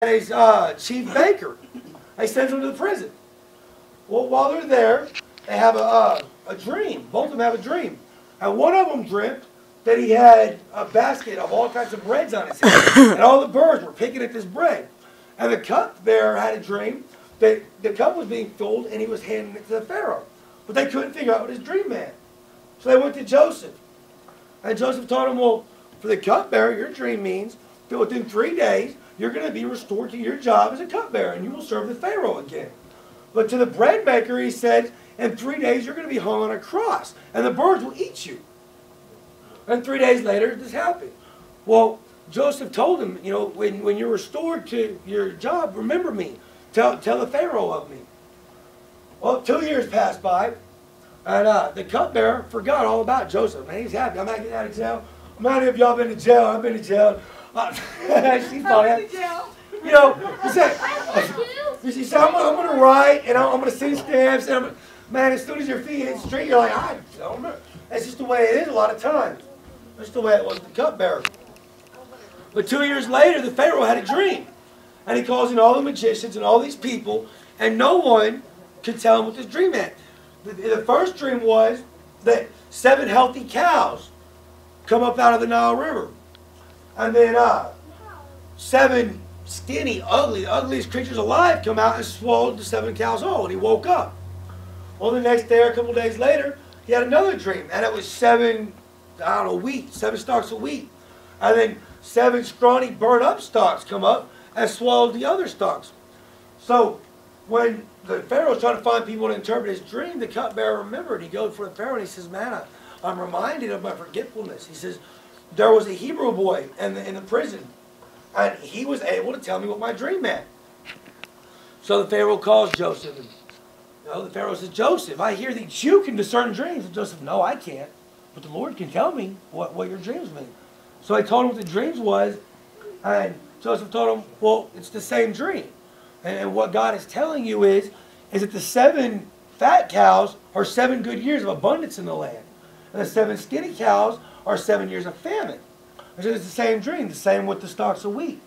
and his chief baker. He sends them to the prison. Well, while they're there, they have a dream. Both of them have a dream. And one of them dreamt that he had a basket of all kinds of breads on his head. And all the birds were picking at this bread. And the cupbearer had a dream that the cup was being filled and he was handing it to the Pharaoh. But they couldn't figure out what his dream meant. So they went to Joseph. And Joseph told him, well, for the cupbearer, your dream means that within 3 days, you're going to be restored to your job as a cupbearer and you will serve the Pharaoh again. But to the bread baker, he said, in 3 days, you're going to be hung on a cross and the birds will eat you. And 3 days later, this happened. Well, Joseph told him, you know, when you're restored to your job, remember me. Tell the Pharaoh of me. Well, 2 years passed by, and the cupbearer forgot all about Joseph. Man, he's happy. I'm not getting out of jail. How many of y'all been to jail? I've been to jail. She's probably, you know, you say, I'm going to write, and I'm going to send stamps, and man, as soon as your feet hit the street, you're like, I don't know. That's just the way it is a lot of times. That's the way it was with the cupbearer. But 2 years later, the Pharaoh had a dream. And he calls in all the magicians and all these people, and no one could tell him what this dream meant. The first dream was that 7 healthy cows come up out of the Nile River. And then 7 skinny, ugly, the ugliest creatures alive come out and swallowed the 7 cows whole. And he woke up. Well, the next day or a couple days later, he had another dream. And it was 7, I don't know, wheat, 7 stalks of wheat. And then 7 scrawny, burnt up stalks come up and swallowed the other stalks. So when the Pharaoh's trying to find people to interpret his dream, the cupbearer remembered. He goes for the Pharaoh and he says, man, I'm reminded of my forgetfulness. He says, there was a Hebrew boy in the prison, and he was able to tell me what my dream meant. So the Pharaoh calls Joseph. And, you know, the Pharaoh says, Joseph, I hear that you can discern dreams. And Joseph, no, I can't. But the Lord can tell me what your dreams mean. So I told him what the dreams was, and Joseph told him, well, it's the same dream. And what God is telling you is that the 7 fat cows are 7 good years of abundance in the land. And the 7 skinny cows are 7 years of famine. And so it's the same dream, the same with the stalks of wheat.